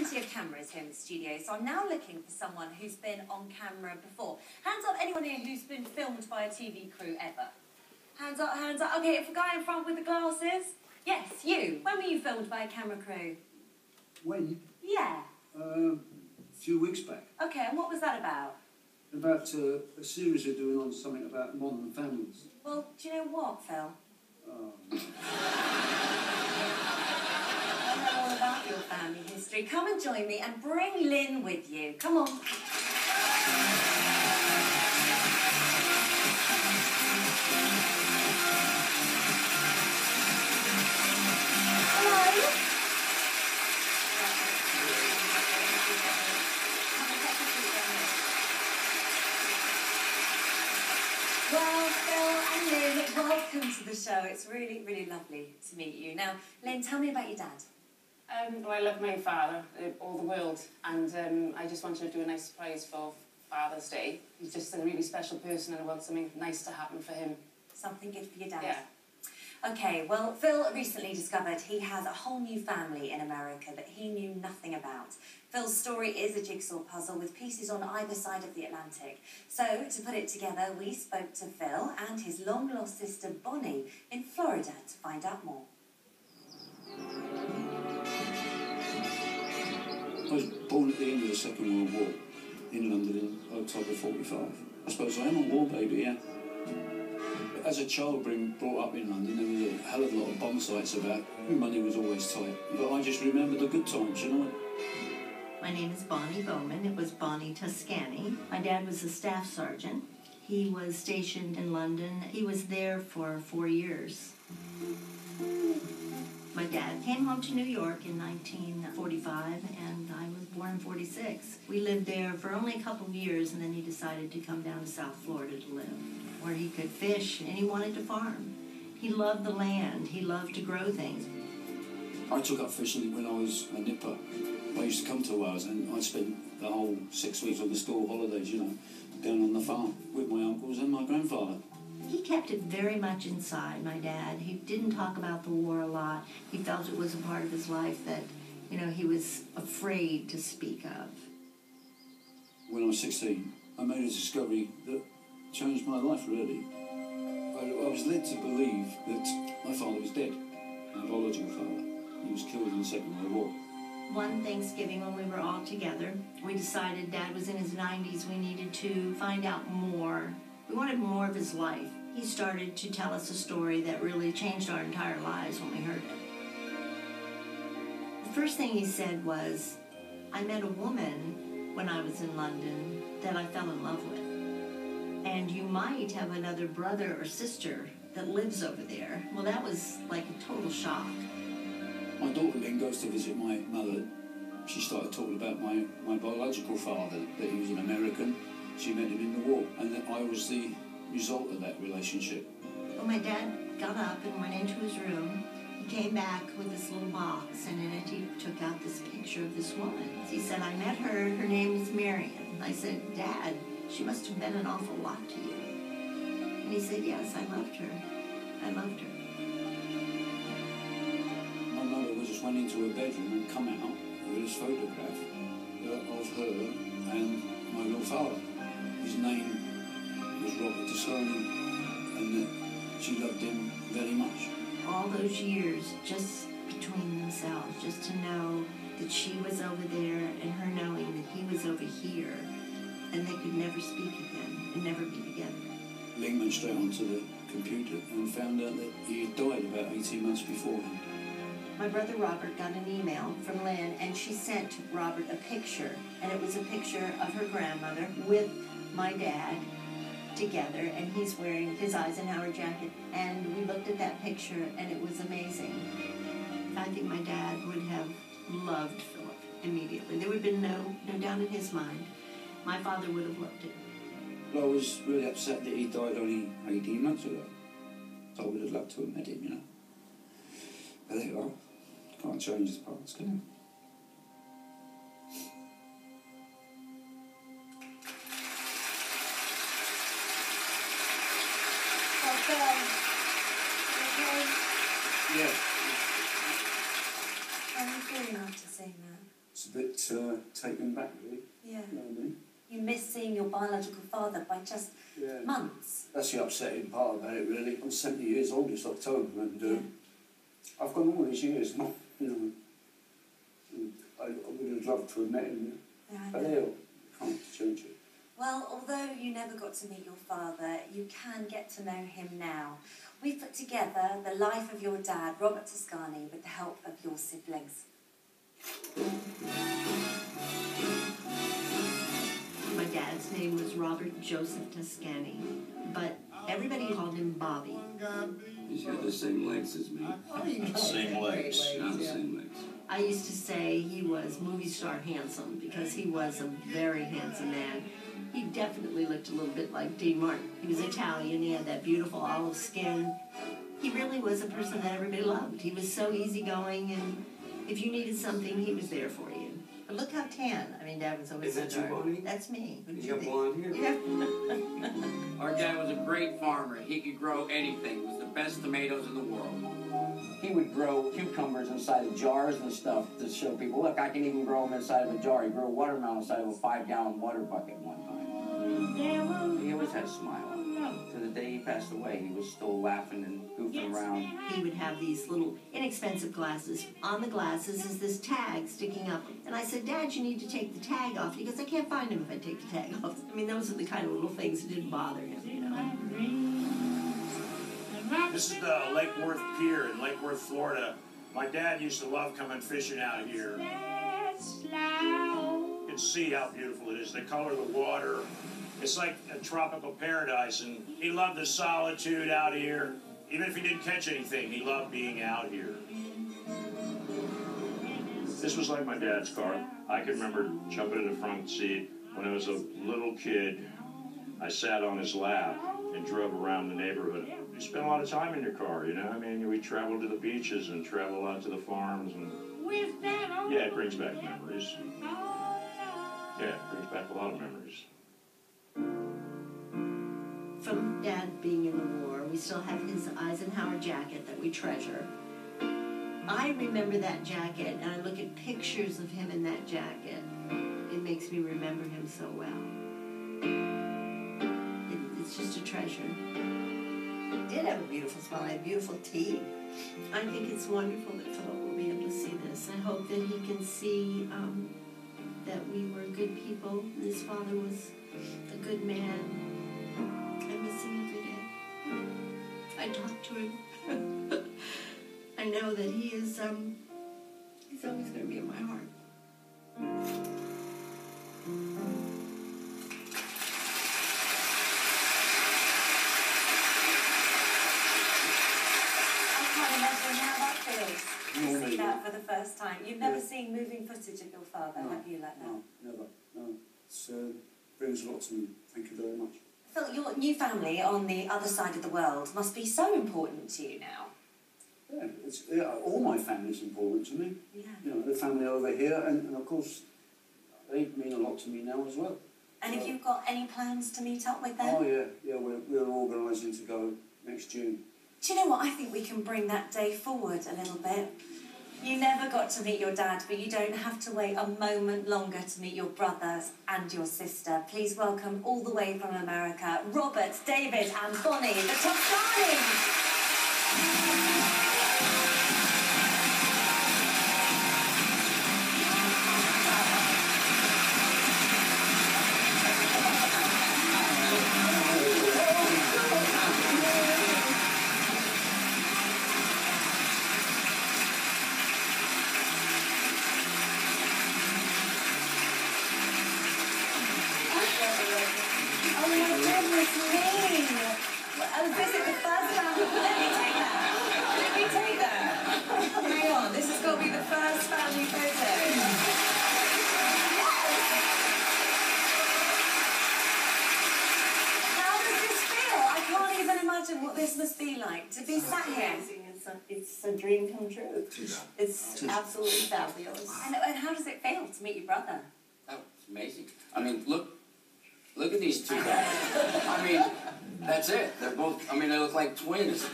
plenty of cameras here in the studio, so I'm now looking for someone who's been on camera before. Hands up, anyone here who's been filmed by a TV crew ever? Hands up, hands up. Okay, if a guy in front with the glasses. Yes, you. When were you filmed by a camera crew? When? Yeah. A few weeks back. Okay, and what was that about? About a series we're doing on something about modern families. Well, do you know what, Phil? Oh. I know all about your family history. Come and join me and bring Lynn with you. Come on. Hello. Well, Phil and Lynn, welcome to the show. It's really, really lovely to meet you. Now, Lynn, tell me about your dad. Well, I love my father, all the world, and I just wanted to do a nice surprise for Father's Day. He's just a really special person, and I want something nice to happen for him. Something good for your dad? Yeah. Okay, well, Phil recently discovered he has a whole new family in America that he knew nothing about. Phil's story is a jigsaw puzzle with pieces on either side of the Atlantic. So, to put it together, we spoke to Phil and his long-lost sister Bonnie in Florida to find out more. I was born at the end of the Second World War in London in October '45. I suppose I am a war baby, yeah. As a child being brought up in London, there was a hell of a lot of bomb sites about. Money was always tight. But I just remember the good times, you know. My name is Bonnie Bowman. It was Bonnie Toscani. My dad was a staff sergeant. He was stationed in London. He was there for 4 years. My dad came home to New York in 1945, and I was born in '46. We lived there for only a couple of years, and then he decided to come down to South Florida to live, where he could fish, and he wanted to farm. He loved the land. He loved to grow things. I took up fishing when I was a nipper. I used to come to Wales, and I spent the whole 6 weeks of the school holidays, you know, down on the farm with my uncles and my grandfather. He kept it very much inside, my dad. He didn't talk about the war a lot. He felt it was a part of his life that, you know, he was afraid to speak of. When I was 16, I made a discovery that changed my life, really. I was led to believe that my father was dead, my biological father. He was killed in the Second World War. One Thanksgiving when we were all together, we decided Dad was in his 90s. We needed to find out more. We wanted more of his life. He started to tell us a story that really changed our entire lives when we heard it. The first thing he said was, I met a woman when I was in London that I fell in love with. And you might have another brother or sister that lives over there. Well, that was like a total shock. My daughter Lynn goes to visit my mother. She started talking about my biological father, that he was an American. She met him in the war, and that I was the result of that relationship. Well, my dad got up and went into his room. He came back with this little box, and in it he took out this picture of this woman. He said, I met her, her name is Marion. I said, Dad, she must have been an awful lot to you. And he said, yes, I loved her. I loved her. My mother just went into her bedroom and come out with this photograph of her and my real father. His name was Robert Toscani, and that she loved him very much. All those years just between themselves, just to know that she was over there and her knowing that he was over here, and they could never speak again and never be together. Ling went straight onto the computer and found out that he had died about 18 months beforehand. My brother Robert got an email from Lynn, and she sent Robert a picture, and it was a picture of her grandmother with my dad together, and he's wearing his Eisenhower jacket, and we looked at that picture, and it was amazing. I think my dad would have loved Philip immediately. There would have been no doubt in his mind. My father would have loved him. Well, I was really upset that he died only 18 months ago. I would have loved to have met him, you know. But there you are. Can't change the past, can you? How are you feeling after seeing that? it's a bit taken back, really. Yeah. You know what I mean? You miss seeing your biological father by just months. That's the upsetting part about it, really. I'm 70 years old this October, and I've gone all these years, not, you know, and I would have loved to have met him, but I can't change it. Well, although you never got to meet your father, you can get to know him now. We've put together the life of your dad, Robert Toscani, with the help of your siblings. My dad's name was Robert Joseph Toscani, but everybody called him Bobby. He's got the same legs as me. Same legs. Not the same legs. I used to say he was movie star handsome because he was a very handsome man. He definitely looked a little bit like Dean Martin. He was Italian, he had that beautiful olive skin. He really was a person that everybody loved. He was so easygoing, and if you needed something, he was there for you. But look how tan. I mean, Dad was always Is that you, Bonnie? That's me. You got blonde hair? Yeah. Our dad was a great farmer. He could grow anything. It was the best tomatoes in the world. He would grow cucumbers inside of jars and stuff to show people, look, I can even grow them inside of a jar. He grew a watermelon inside of a 5-gallon water bucket one time. He always had a smile on him. To the day he passed away, he was still laughing and goofing around. He would have these little inexpensive glasses. On the glasses is this tag sticking up. And I said, Dad, you need to take the tag off. He goes, I can't find him if I take the tag off. I mean, those are the kind of little things that didn't bother him, you know. This is the Lake Worth Pier in Lake Worth, Florida. My dad used to love coming fishing out here. You can see how beautiful it is. The color of the water. It's like a tropical paradise, and he loved the solitude out here. Even if he didn't catch anything, he loved being out here. This was like my dad's car. I can remember jumping in the front seat when I was a little kid. I sat on his lap and drove around the neighborhood. You spend a lot of time in your car, you know? I mean, we traveled to the beaches and traveled out to the farms, and yeah, it brings back memories. Yeah, it brings back a lot of memories. From Dad being in the war, we still have his Eisenhower jacket that we treasure. I remember that jacket, and I look at pictures of him in that jacket. It makes me remember him so well. It's just a treasure. He did have a beautiful smile, he had beautiful teeth. I think it's wonderful that Philip will be able to see this. I hope that he can see that we were good people. His father was a good man. I miss him every day. I talk to him. I know that he is, he's always going to be in my heart. I can't imagine how that feels. To see that for the first time. You've never seen moving footage of your father, have you, like that? No, never. No. It brings a lot to me. Thank you very much. Phil, your new family on the other side of the world must be so important to you now. Yeah, all my family's important to me. Yeah. You know, the family over here, and of course, they mean a lot to me now as well. And have you got any plans to meet up with them? Oh yeah, we're organising to go next June. Do you know what? I think we can bring that day forward a little bit. You never got to meet your dad, but you don't have to wait a moment longer to meet your brothers and your sister. Please welcome all the way from America, Robert, David and Bonnie, the Toscanis. Oh my goodness me! Oh, this is the first time. Let me take that. Let me take that. Hang on, this has got to be the first family photo. How does this feel? I can't even imagine what this must be like to be sat here. It's a dream come true. It's absolutely fabulous. And how does it feel to meet your brother? Oh, it's amazing. I mean, look at these two guys. I mean, that's it. They're both, I mean, they look like twins.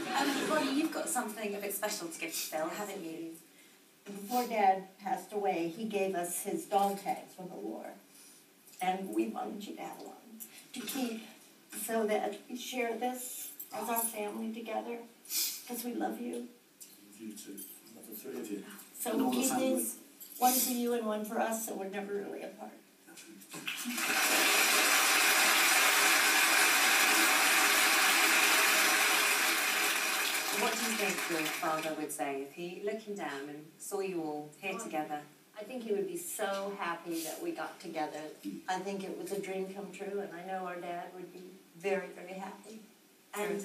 Bonnie, you've got something a bit special to give to Phil, haven't you? before Dad passed away, he gave us his dog tags from the war. And we wanted you to have one to keep so that we share this as our family together, because we love you. You too. Love the three of you. So And all we'll the keep family. these, one for you and one for us, so we're never really apart. What do you think your father would say if he, looking down and saw you all here together? I think he would be so happy that we got together. I think it was a dream come true, and I know our dad would be very, very happy. And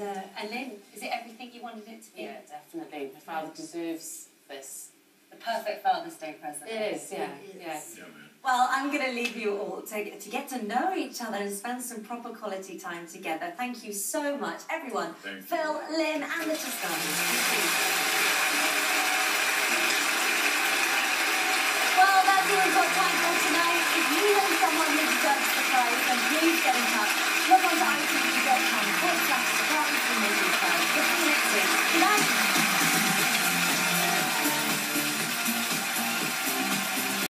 Lynn, is it everything you wanted it to be? Yeah, definitely. My father deserves this. The perfect Father's Day present. It is, yeah. It is. Yeah. Well, I'm going to leave you all to get to know each other and spend some proper quality time together. Thank you so much, everyone. Thank you. Phil, Lynn, and the Toscanos. Thank you.